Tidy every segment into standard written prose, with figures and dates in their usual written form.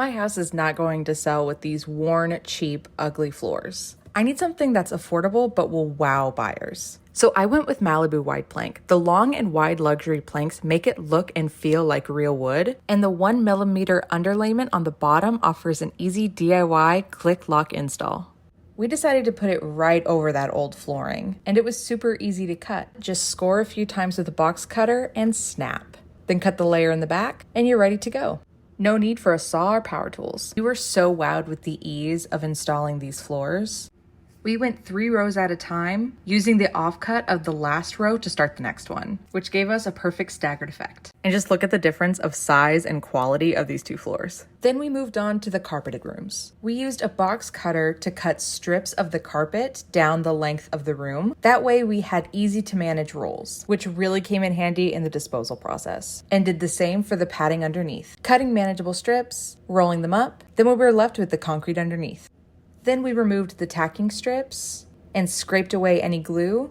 My house is not going to sell with these worn, cheap, ugly floors. I need something that's affordable but will wow buyers. So I went with Malibu Wide Plank. The long and wide luxury planks make it look and feel like real wood, and the 1mm underlayment on the bottom offers an easy DIY click-lock install. We decided to put it right over that old flooring, and it was super easy to cut. Just score a few times with a box cutter and snap. Then cut the layer in the back, and you're ready to go. No need for a saw or power tools. We were so wowed with the ease of installing these floors. We went 3 rows at a time, using the offcut of the last row to start the next one, which gave us a perfect staggered effect. And just look at the difference of size and quality of these 2 floors. Then we moved on to the carpeted rooms. We used a box cutter to cut strips of the carpet down the length of the room. That way we had easy to manage rolls, which really came in handy in the disposal process. And did the same for the padding underneath, cutting manageable strips, rolling them up, then we were left with the concrete underneath. Then we removed the tacking strips and scraped away any glue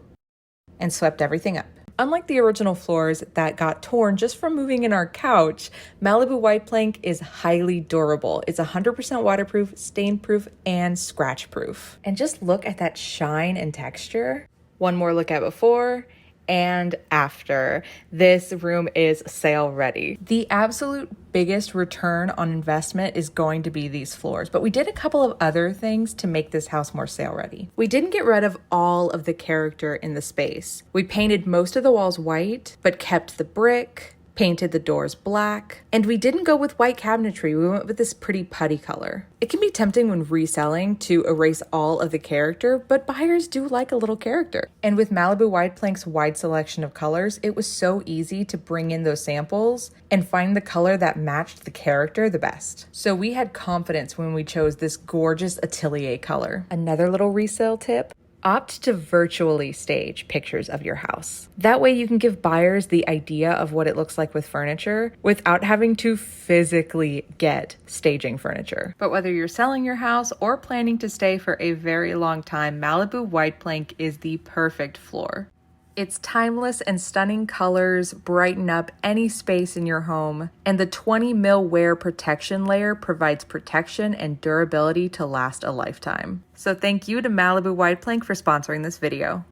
and swept everything up. Unlike the original floors that got torn just from moving in our couch, Malibu Wide Plank is highly durable. It's 100% waterproof, stain-proof, and scratch-proof. And just look at that shine and texture. One more look at before and after. This room is sale ready. The absolute biggest return on investment is going to be these floors, but we did a couple of other things to make this house more sale ready. We didn't get rid of all of the character in the space. We painted most of the walls white, but kept the brick, painted the doors black, and we didn't go with white cabinetry. We went with this pretty putty color. It can be tempting when reselling to erase all of the character, but buyers do like a little character. And with Malibu Wide Plank's wide selection of colors, it was so easy to bring in those samples and find the color that matched the character the best. So we had confidence when we chose this gorgeous Atelier color. Another little resale tip: opt to virtually stage pictures of your house. That way you can give buyers the idea of what it looks like with furniture without having to physically get staging furniture. But whether you're selling your house or planning to stay for a very long time, Malibu Wide Plank is the perfect floor. Its timeless and stunning colors brighten up any space in your home, and the 20mm wear protection layer provides protection and durability to last a lifetime. So thank you to Malibu Wide Plank for sponsoring this video.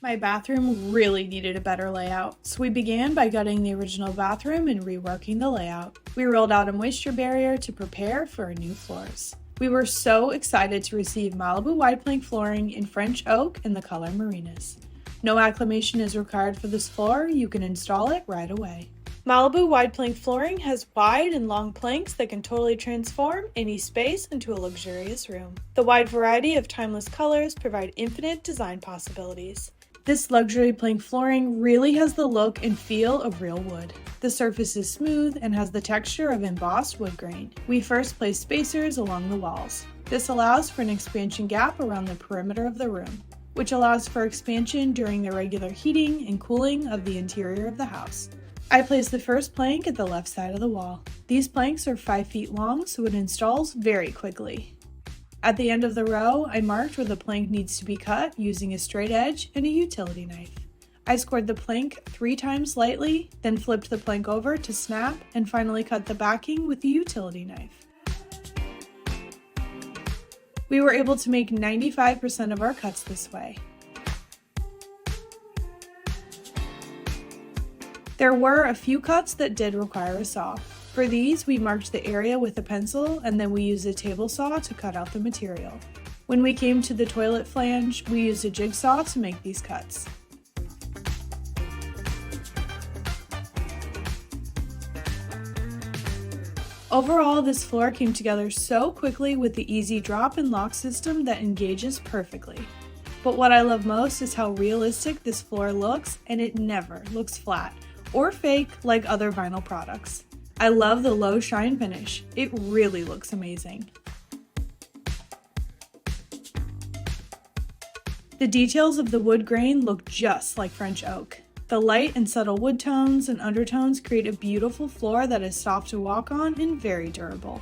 My bathroom really needed a better layout, so we began by gutting the original bathroom and reworking the layout. We rolled out a moisture barrier to prepare for our new floors. We were so excited to receive Malibu Wide Plank flooring in French oak in the color Marinas. No acclimation is required for this floor. You can install it right away. Malibu Wide Plank flooring has wide and long planks that can totally transform any space into a luxurious room. The wide variety of timeless colors provide infinite design possibilities. This luxury plank flooring really has the look and feel of real wood. The surface is smooth and has the texture of embossed wood grain. We first placed spacers along the walls. This allows for an expansion gap around the perimeter of the room, which allows for expansion during the regular heating and cooling of the interior of the house. I placed the first plank at the left side of the wall. These planks are 5 feet long, so it installs very quickly. At the end of the row, I marked where the plank needs to be cut using a straight edge and a utility knife. I scored the plank 3 times lightly, then flipped the plank over to snap, and finally cut the backing with the utility knife. We were able to make 95% of our cuts this way. There were a few cuts that did require a saw. For these, we marked the area with a pencil, and then we used a table saw to cut out the material. When we came to the toilet flange, we used a jigsaw to make these cuts. Overall, this floor came together so quickly with the easy drop and lock system that engages perfectly. But what I love most is how realistic this floor looks, and it never looks flat or fake like other vinyl products. I love the low shine finish. It really looks amazing. The details of the wood grain look just like French oak. The light and subtle wood tones and undertones create a beautiful floor that is soft to walk on and very durable.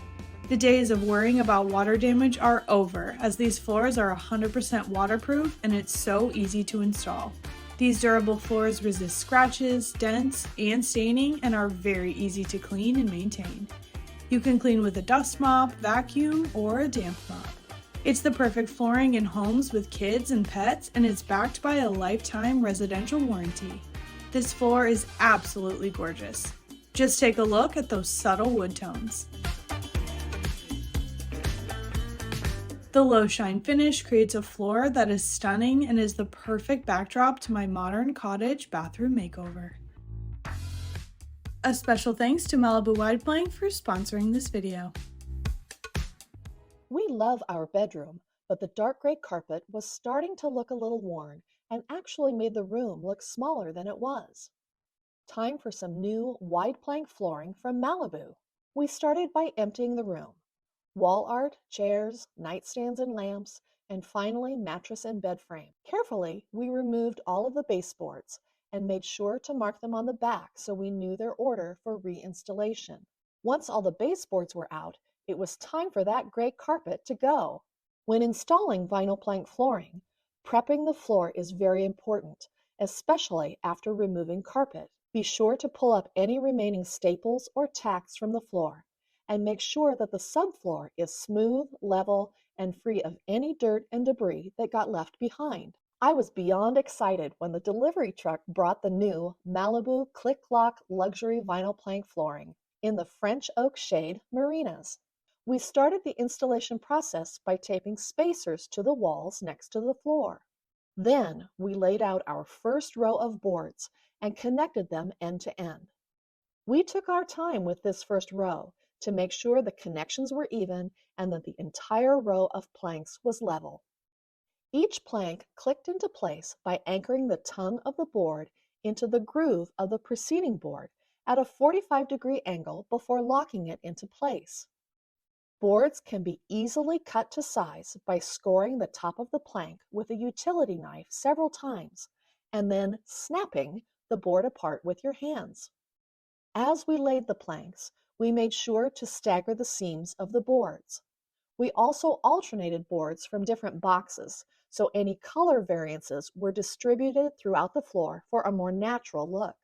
The days of worrying about water damage are over, as these floors are 100% waterproof and it's so easy to install. These durable floors resist scratches, dents, and staining and are very easy to clean and maintain. You can clean with a dust mop, vacuum, or a damp mop. It's the perfect flooring in homes with kids and pets, and it's backed by a lifetime residential warranty. This floor is absolutely gorgeous. Just take a look at those subtle wood tones. The low shine finish creates a floor that is stunning and is the perfect backdrop to my modern cottage bathroom makeover. A special thanks to Malibu Wide Plank for sponsoring this video. We love our bedroom, but the dark gray carpet was starting to look a little worn and actually made the room look smaller than it was. Time for some new wide plank flooring from Malibu. We started by emptying the room. Wall art, chairs, nightstands and lamps, and finally mattress and bed frame. Carefully, we removed all of the baseboards and made sure to mark them on the back so we knew their order for reinstallation. Once all the baseboards were out, it was time for that gray carpet to go. When installing vinyl plank flooring, prepping the floor is very important, especially after removing carpet. Be sure to pull up any remaining staples or tacks from the floor and make sure that the subfloor is smooth, level, and free of any dirt and debris that got left behind. I was beyond excited when the delivery truck brought the new Malibu Click Lock luxury vinyl plank flooring in the French oak shade Marinas. We started the installation process by taping spacers to the walls next to the floor. Then we laid out our first row of boards and connected them end to end. We took our time with this first row to make sure the connections were even and that the entire row of planks was level. Each plank clicked into place by anchoring the tongue of the board into the groove of the preceding board at a 45-degree angle before locking it into place. Boards can be easily cut to size by scoring the top of the plank with a utility knife several times and then snapping the board apart with your hands. As we laid the planks, we made sure to stagger the seams of the boards. We also alternated boards from different boxes, so any color variances were distributed throughout the floor for a more natural look.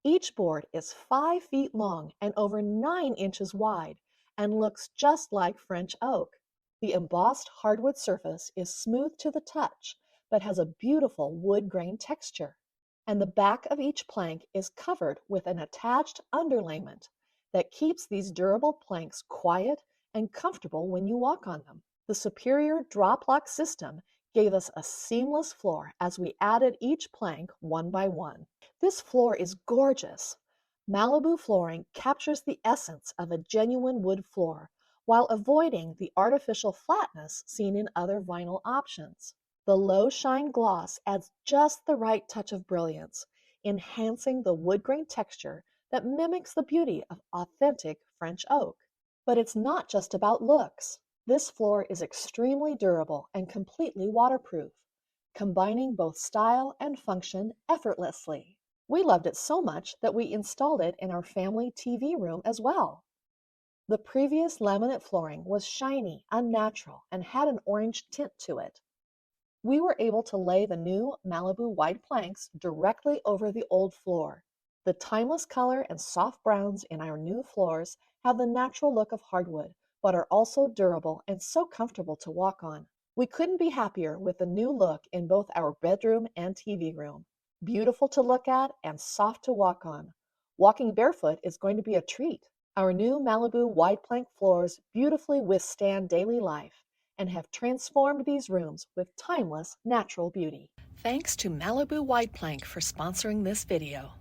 Each board is 5 feet long and over 9 inches wide and looks just like French oak. The embossed hardwood surface is smooth to the touch, but has a beautiful wood grain texture. And the back of each plank is covered with an attached underlayment that keeps these durable planks quiet and comfortable when you walk on them. The superior drop lock system gave us a seamless floor as we added each plank one by one. This floor is gorgeous. Malibu flooring captures the essence of a genuine wood floor while avoiding the artificial flatness seen in other vinyl options. The low shine gloss adds just the right touch of brilliance, enhancing the wood grain texture that mimics the beauty of authentic French oak. But it's not just about looks. This floor is extremely durable and completely waterproof, combining both style and function effortlessly. We loved it so much that we installed it in our family TV room as well. The previous laminate flooring was shiny, unnatural, and had an orange tint to it. We were able to lay the new Malibu wide planks directly over the old floor. The timeless color and soft browns in our new floors have the natural look of hardwood, but are also durable and so comfortable to walk on. We couldn't be happier with the new look in both our bedroom and TV room. Beautiful to look at and soft to walk on. Walking barefoot is going to be a treat. Our new Malibu wide plank floors beautifully withstand daily life and have transformed these rooms with timeless natural beauty. Thanks to Malibu Wide Plank for sponsoring this video.